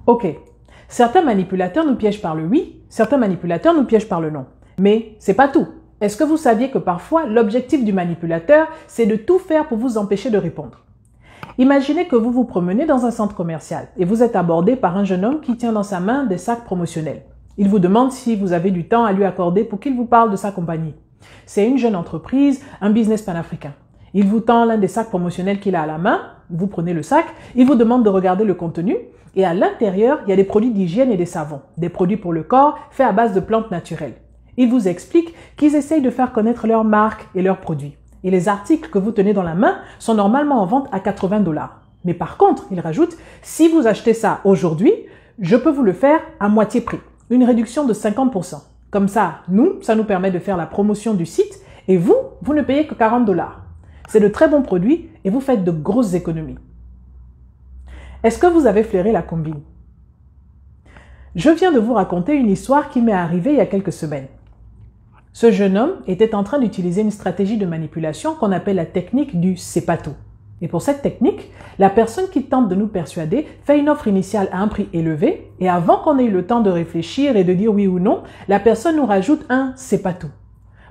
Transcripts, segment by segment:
Ok, certains manipulateurs nous piègent par le oui, certains manipulateurs nous piègent par le non. Mais c'est pas tout. Est-ce que vous saviez que parfois, l'objectif du manipulateur, c'est de tout faire pour vous empêcher de répondre? Imaginez que vous vous promenez dans un centre commercial et vous êtes abordé par un jeune homme qui tient dans sa main des sacs promotionnels. Il vous demande si vous avez du temps à lui accorder pour qu'il vous parle de sa compagnie. C'est une jeune entreprise, un business panafricain. Il vous tend l'un des sacs promotionnels qu'il a à la main, vous prenez le sac, il vous demande de regarder le contenu et à l'intérieur, il y a des produits d'hygiène et des savons, des produits pour le corps faits à base de plantes naturelles. Il vous explique qu'ils essayent de faire connaître leur marque et leurs produits. Et les articles que vous tenez dans la main sont normalement en vente à 80 $. Mais par contre, il rajoute, si vous achetez ça aujourd'hui, je peux vous le faire à moitié prix, une réduction de 50%. Comme ça, ça nous permet de faire la promotion du site et vous ne payez que 40 $. C'est de très bons produits et vous faites de grosses économies. Est-ce que vous avez flairé la combine? Je viens de vous raconter une histoire qui m'est arrivée il y a quelques semaines. Ce jeune homme était en train d'utiliser une stratégie de manipulation qu'on appelle la technique du c'est pas tout. Et pour cette technique, la personne qui tente de nous persuader fait une offre initiale à un prix élevé et avant qu'on ait eu le temps de réfléchir et de dire oui ou non, la personne nous rajoute un c'est pas tout.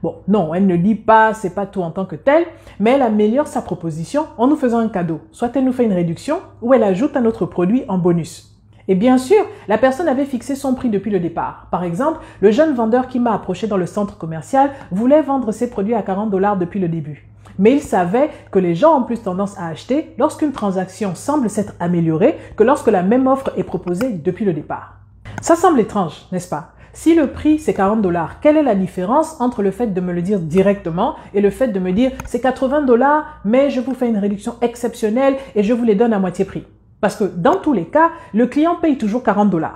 Bon, non, elle ne dit pas c'est pas tout en tant que tel, mais elle améliore sa proposition en nous faisant un cadeau. Soit elle nous fait une réduction ou elle ajoute un autre produit en bonus. Et bien sûr, la personne avait fixé son prix depuis le départ. Par exemple, le jeune vendeur qui m'a approché dans le centre commercial voulait vendre ses produits à 40 $ depuis le début. Mais il savait que les gens ont plus tendance à acheter lorsqu'une transaction semble s'être améliorée que lorsque la même offre est proposée depuis le départ. Ça semble étrange, n'est-ce pas? Si le prix c'est 40 $, quelle est la différence entre le fait de me le dire directement et le fait de me dire c'est 80 $, mais je vous fais une réduction exceptionnelle et je vous les donne à moitié prix? Parce que dans tous les cas, le client paye toujours 40 $.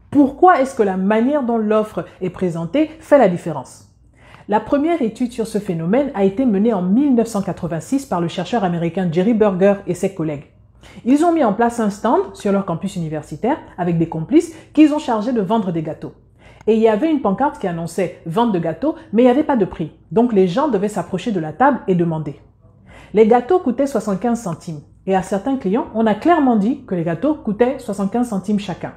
Pourquoi est-ce que la manière dont l'offre est présentée fait la différence? La première étude sur ce phénomène a été menée en 1986 par le chercheur américain Jerry Burger et ses collègues. Ils ont mis en place un stand sur leur campus universitaire avec des complices qu'ils ont chargés de vendre des gâteaux. Et il y avait une pancarte qui annonçait « vente de gâteaux », mais il n'y avait pas de prix. Donc les gens devaient s'approcher de la table et demander. Les gâteaux coûtaient 75 centimes. Et à certains clients, on a clairement dit que les gâteaux coûtaient 75 centimes chacun.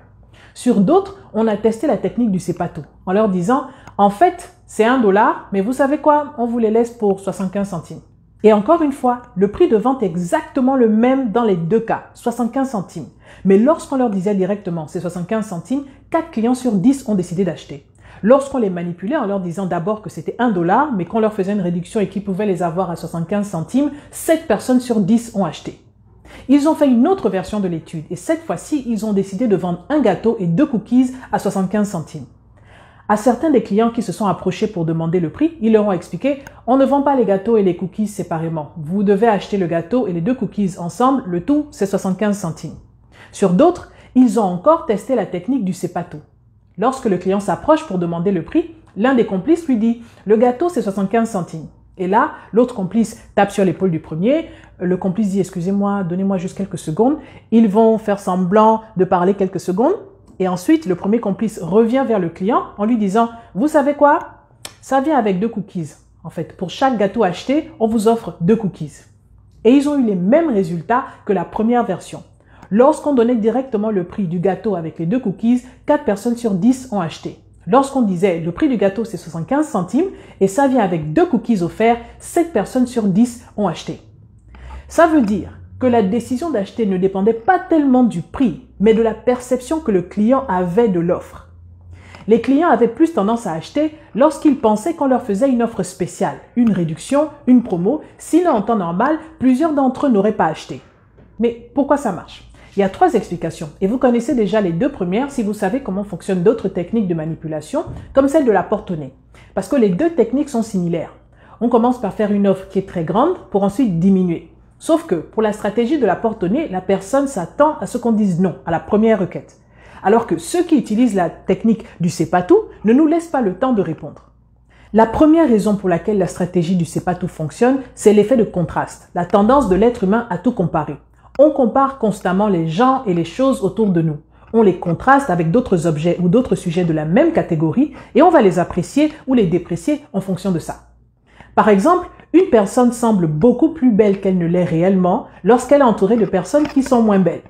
Sur d'autres, on a testé la technique du c'est pas tout, en leur disant « En fait, c'est 1 $, mais vous savez quoi, on vous les laisse pour 75 centimes. » Et encore une fois, le prix de vente est exactement le même dans les deux cas, 75 centimes. Mais lorsqu'on leur disait directement c'est 75 centimes, 4 clients sur 10 ont décidé d'acheter. Lorsqu'on les manipulait en leur disant d'abord que c'était 1 $, mais qu'on leur faisait une réduction et qu'ils pouvaient les avoir à 75 centimes, 7 personnes sur 10 ont acheté. Ils ont fait une autre version de l'étude et cette fois-ci, ils ont décidé de vendre un gâteau et 2 cookies à 75 centimes. À certains des clients qui se sont approchés pour demander le prix, ils leur ont expliqué « On ne vend pas les gâteaux et les cookies séparément. Vous devez acheter le gâteau et les 2 cookies ensemble, le tout c'est 75 centimes. » Sur d'autres, ils ont encore testé la technique du c'est pas tout. Lorsque le client s'approche pour demander le prix, l'un des complices lui dit « Le gâteau c'est 75 centimes. » Et là, l'autre complice tape sur l'épaule du premier. Le complice dit « Excusez-moi, donnez-moi juste quelques secondes. » Ils vont faire semblant de parler quelques secondes. Et ensuite, le premier complice revient vers le client en lui disant « Vous savez quoi? Ça vient avec 2 cookies. En fait, pour chaque gâteau acheté, on vous offre 2 cookies. » Et ils ont eu les mêmes résultats que la première version. Lorsqu'on donnait directement le prix du gâteau avec les 2 cookies, 4 personnes sur 10 ont acheté. Lorsqu'on disait le prix du gâteau c'est 75 centimes et ça vient avec 2 cookies offerts, 7 personnes sur 10 ont acheté. Ça veut dire que la décision d'acheter ne dépendait pas tellement du prix, mais de la perception que le client avait de l'offre. Les clients avaient plus tendance à acheter lorsqu'ils pensaient qu'on leur faisait une offre spéciale, une réduction, une promo, sinon en temps normal, plusieurs d'entre eux n'auraient pas acheté. Mais pourquoi ça marche? Il y a 3 explications et vous connaissez déjà les 2 premières si vous savez comment fonctionnent d'autres techniques de manipulation comme celle de la porte-au-nez. Parce que les 2 techniques sont similaires. On commence par faire une offre qui est très grande pour ensuite diminuer. Sauf que pour la stratégie de la porte-au-nez, la personne s'attend à ce qu'on dise non à la première requête. Alors que ceux qui utilisent la technique du c'est pas tout ne nous laissent pas le temps de répondre. La première raison pour laquelle la stratégie du c'est pas tout fonctionne, c'est l'effet de contraste, la tendance de l'être humain à tout comparer. On compare constamment les gens et les choses autour de nous. On les contraste avec d'autres objets ou d'autres sujets de la même catégorie et on va les apprécier ou les déprécier en fonction de ça. Par exemple, une personne semble beaucoup plus belle qu'elle ne l'est réellement lorsqu'elle est entourée de personnes qui sont moins belles.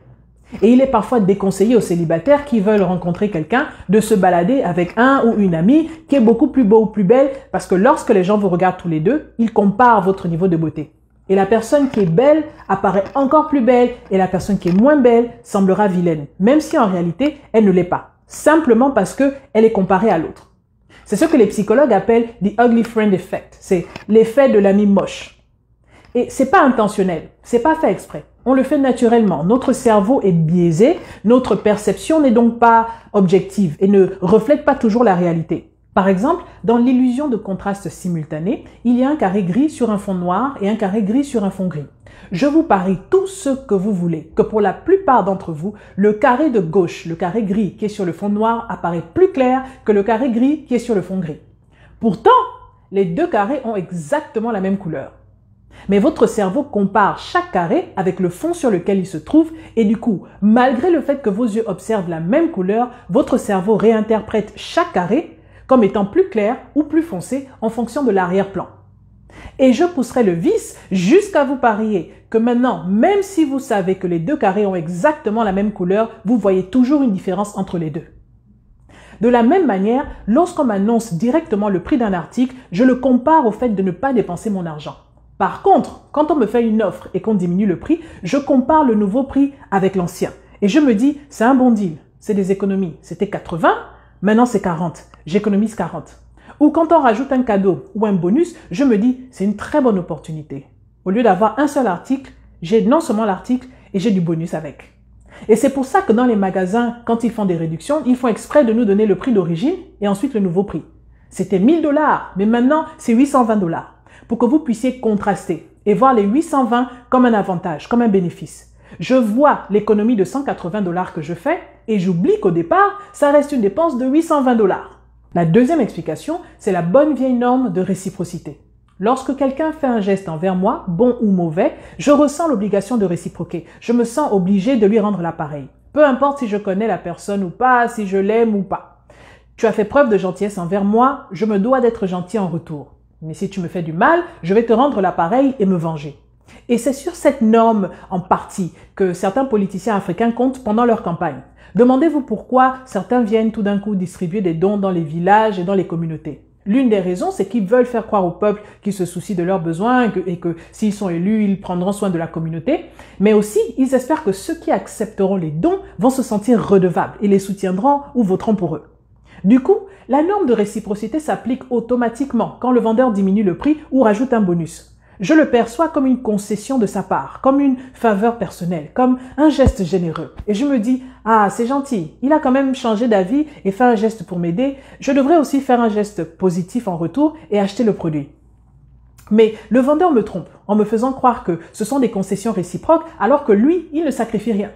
Et il est parfois déconseillé aux célibataires qui veulent rencontrer quelqu'un de se balader avec un ou une amie qui est beaucoup plus beau ou plus belle parce que lorsque les gens vous regardent tous les deux, ils comparent votre niveau de beauté. Et la personne qui est belle apparaît encore plus belle et la personne qui est moins belle semblera vilaine, même si en réalité, elle ne l'est pas, simplement parce qu'elle est comparée à l'autre. C'est ce que les psychologues appellent the ugly friend effect, c'est l'effet de l'ami moche. Et c'est pas intentionnel, c'est pas fait exprès. On le fait naturellement. Notre cerveau est biaisé, notre perception n'est donc pas objective et ne reflète pas toujours la réalité. Par exemple, dans l'illusion de contraste simultané, il y a un carré gris sur un fond noir et un carré gris sur un fond gris. Je vous parie tout ce que vous voulez, que pour la plupart d'entre vous, le carré de gauche, le carré gris qui est sur le fond noir, apparaît plus clair que le carré gris qui est sur le fond gris. Pourtant, les deux carrés ont exactement la même couleur. Mais votre cerveau compare chaque carré avec le fond sur lequel il se trouve et du coup, malgré le fait que vos yeux observent la même couleur, votre cerveau réinterprète chaque carré comme étant plus clair ou plus foncé en fonction de l'arrière-plan. Et je pousserai le vice jusqu'à vous parier que maintenant, même si vous savez que les deux carrés ont exactement la même couleur, vous voyez toujours une différence entre les deux. De la même manière, lorsqu'on m'annonce directement le prix d'un article, je le compare au fait de ne pas dépenser mon argent. Par contre, quand on me fait une offre et qu'on diminue le prix, je compare le nouveau prix avec l'ancien. Et je me dis, c'est un bon deal, c'est des économies. C'était 80, maintenant c'est 40. J'économise 40. Ou quand on rajoute un cadeau ou un bonus, je me dis, c'est une très bonne opportunité. Au lieu d'avoir un seul article, j'ai non seulement l'article et j'ai du bonus avec. Et c'est pour ça que dans les magasins, quand ils font des réductions, ils font exprès de nous donner le prix d'origine et ensuite le nouveau prix. C'était 1000 $, mais maintenant c'est 820 $. Pour que vous puissiez contraster et voir les 820 comme un avantage, comme un bénéfice. Je vois l'économie de 180 $ que je fais et j'oublie qu'au départ, ça reste une dépense de 820 $. La deuxième explication, c'est la bonne vieille norme de réciprocité. Lorsque quelqu'un fait un geste envers moi, bon ou mauvais, je ressens l'obligation de réciproquer. Je me sens obligé de lui rendre l'appareil. Peu importe si je connais la personne ou pas, si je l'aime ou pas. Tu as fait preuve de gentillesse envers moi, je me dois d'être gentil en retour. Mais si tu me fais du mal, je vais te rendre l'appareil et me venger. Et c'est sur cette norme, en partie, que certains politiciens africains comptent pendant leur campagne. Demandez-vous pourquoi certains viennent tout d'un coup distribuer des dons dans les villages et dans les communautés. L'une des raisons, c'est qu'ils veulent faire croire au peuple qu'ils se soucient de leurs besoins et que s'ils sont élus, ils prendront soin de la communauté. Mais aussi, ils espèrent que ceux qui accepteront les dons vont se sentir redevables et les soutiendront ou voteront pour eux. Du coup, la norme de réciprocité s'applique automatiquement quand le vendeur diminue le prix ou rajoute un bonus. Je le perçois comme une concession de sa part, comme une faveur personnelle, comme un geste généreux. Et je me dis, ah, c'est gentil, il a quand même changé d'avis et fait un geste pour m'aider. Je devrais aussi faire un geste positif en retour et acheter le produit. Mais le vendeur me trompe en me faisant croire que ce sont des concessions réciproques alors que lui, il ne sacrifie rien.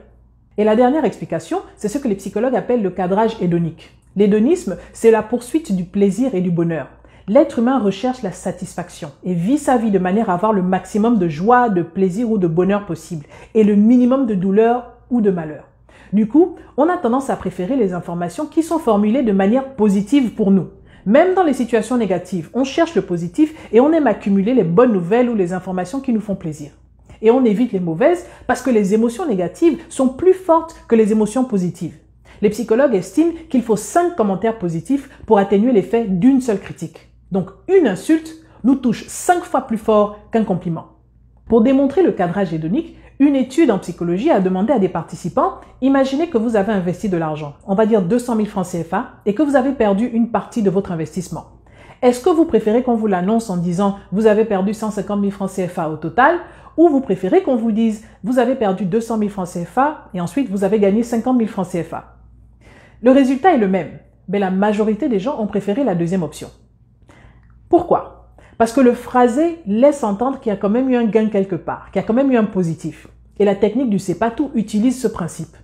Et la dernière explication, c'est ce que les psychologues appellent le cadrage hédonique. L'hédonisme, c'est la poursuite du plaisir et du bonheur. L'être humain recherche la satisfaction et vit sa vie de manière à avoir le maximum de joie, de plaisir ou de bonheur possible et le minimum de douleur ou de malheur. Du coup, on a tendance à préférer les informations qui sont formulées de manière positive pour nous. Même dans les situations négatives, on cherche le positif et on aime accumuler les bonnes nouvelles ou les informations qui nous font plaisir. Et on évite les mauvaises parce que les émotions négatives sont plus fortes que les émotions positives. Les psychologues estiment qu'il faut 5 commentaires positifs pour atténuer l'effet d'une seule critique. Donc, une insulte nous touche 5 fois plus fort qu'un compliment. Pour démontrer le cadrage hédonique, une étude en psychologie a demandé à des participants, imaginez que vous avez investi de l'argent, on va dire 200 000 francs CFA, et que vous avez perdu une partie de votre investissement. Est-ce que vous préférez qu'on vous l'annonce en disant vous avez perdu 150 000 francs CFA au total, ou vous préférez qu'on vous dise vous avez perdu 200 000 francs CFA et ensuite vous avez gagné 50 000 francs CFA? Le résultat est le même, mais la majorité des gens ont préféré la deuxième option. Pourquoi? Parce que le phrasé laisse entendre qu'il y a quand même eu un gain quelque part, qu'il y a quand même eu un positif. Et la technique du c'est pas tout utilise ce principe.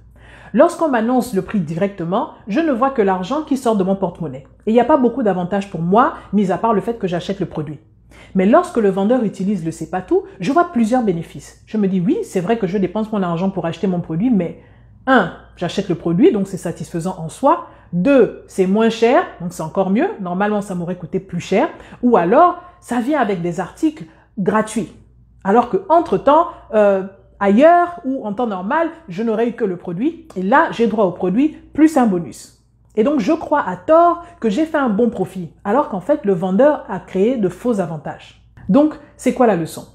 Lorsqu'on m'annonce le prix directement, je ne vois que l'argent qui sort de mon porte-monnaie. Et il n'y a pas beaucoup d'avantages pour moi, mis à part le fait que j'achète le produit. Mais lorsque le vendeur utilise le c'est pas tout, je vois plusieurs bénéfices. Je me dis oui, c'est vrai que je dépense mon argent pour acheter mon produit, mais 1, j'achète le produit, donc c'est satisfaisant en soi. 2, c'est moins cher, donc c'est encore mieux. Normalement, ça m'aurait coûté plus cher. Ou alors, ça vient avec des articles gratuits. Alors que entre-temps, Ailleurs, ou en temps normal, je n'aurais eu que le produit, et là, j'ai droit au produit plus un bonus. Et donc, je crois à tort que j'ai fait un bon profit, alors qu'en fait, le vendeur a créé de faux avantages. Donc, c'est quoi la leçon?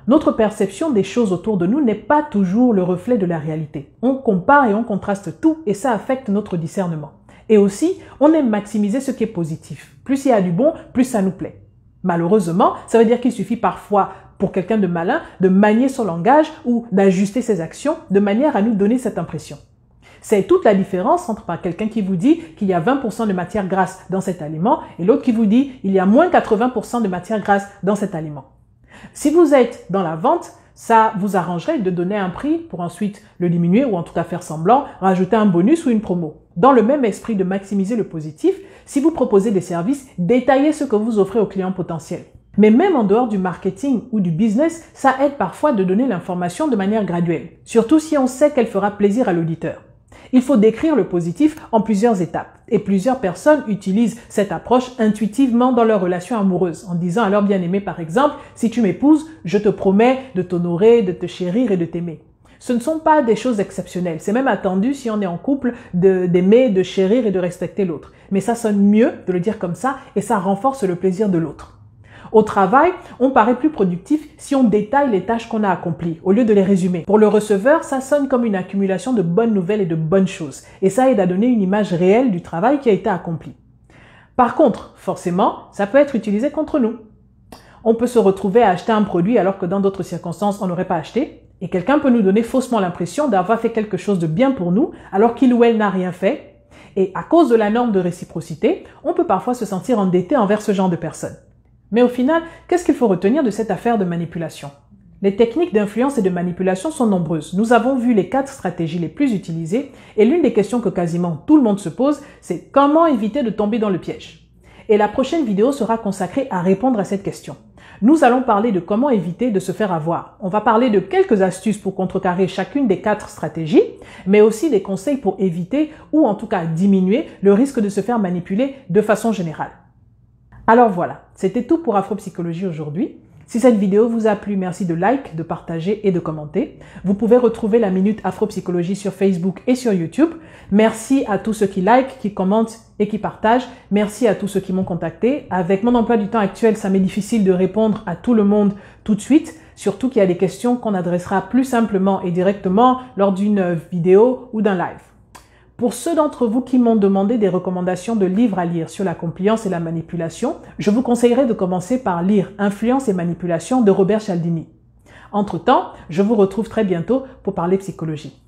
Notre perception des choses autour de nous n'est pas toujours le reflet de la réalité. On compare et on contraste tout, et ça affecte notre discernement. Et aussi, on aime maximiser ce qui est positif. Plus il y a du bon, plus ça nous plaît. Malheureusement, ça veut dire qu'il suffit parfois pour quelqu'un de malin de manier son langage ou d'ajuster ses actions de manière à nous donner cette impression. C'est toute la différence entre quelqu'un qui vous dit qu'il y a 20% de matière grasse dans cet aliment et l'autre qui vous dit il y a moins 80% de matière grasse dans cet aliment. Si vous êtes dans la vente, ça vous arrangerait de donner un prix pour ensuite le diminuer ou en tout cas faire semblant, rajouter un bonus ou une promo. Dans le même esprit de maximiser le positif, si vous proposez des services, détaillez ce que vous offrez aux clients potentiels. Mais même en dehors du marketing ou du business, ça aide parfois de donner l'information de manière graduelle, surtout si on sait qu'elle fera plaisir à l'auditeur. Il faut décrire le positif en plusieurs étapes et plusieurs personnes utilisent cette approche intuitivement dans leur relation amoureuse en disant à leur bien-aimé par exemple « Si tu m'épouses, je te promets de t'honorer, de te chérir et de t'aimer ». Ce ne sont pas des choses exceptionnelles, c'est même attendu si on est en couple d'aimer, de chérir et de respecter l'autre. Mais ça sonne mieux de le dire comme ça et ça renforce le plaisir de l'autre. Au travail, on paraît plus productif si on détaille les tâches qu'on a accomplies, au lieu de les résumer. Pour le receveur, ça sonne comme une accumulation de bonnes nouvelles et de bonnes choses. Et ça aide à donner une image réelle du travail qui a été accompli. Par contre, forcément, ça peut être utilisé contre nous. On peut se retrouver à acheter un produit alors que dans d'autres circonstances, on n'aurait pas acheté. Et quelqu'un peut nous donner faussement l'impression d'avoir fait quelque chose de bien pour nous, alors qu'il ou elle n'a rien fait. Et à cause de la norme de réciprocité, on peut parfois se sentir endetté envers ce genre de personnes. Mais au final, qu'est-ce qu'il faut retenir de cette affaire de manipulation? Les techniques d'influence et de manipulation sont nombreuses. Nous avons vu les 4 stratégies les plus utilisées et l'une des questions que quasiment tout le monde se pose, c'est comment éviter de tomber dans le piège. Et la prochaine vidéo sera consacrée à répondre à cette question. Nous allons parler de comment éviter de se faire avoir. On va parler de quelques astuces pour contrecarrer chacune des 4 stratégies, mais aussi des conseils pour éviter ou en tout cas diminuer le risque de se faire manipuler de façon générale. Alors voilà, c'était tout pour Afropsychologie aujourd'hui. Si cette vidéo vous a plu, merci de like, de partager et de commenter. Vous pouvez retrouver la Minute Afropsychologie sur Facebook et sur YouTube. Merci à tous ceux qui like, qui commentent et qui partagent. Merci à tous ceux qui m'ont contacté. Avec mon emploi du temps actuel, ça m'est difficile de répondre à tout le monde tout de suite. Surtout qu'il y a des questions qu'on adressera plus simplement et directement lors d'une vidéo ou d'un live. Pour ceux d'entre vous qui m'ont demandé des recommandations de livres à lire sur la compliance et la manipulation, je vous conseillerais de commencer par lire Influence et manipulation de Robert Cialdini. Entre-temps, je vous retrouve très bientôt pour parler psychologie.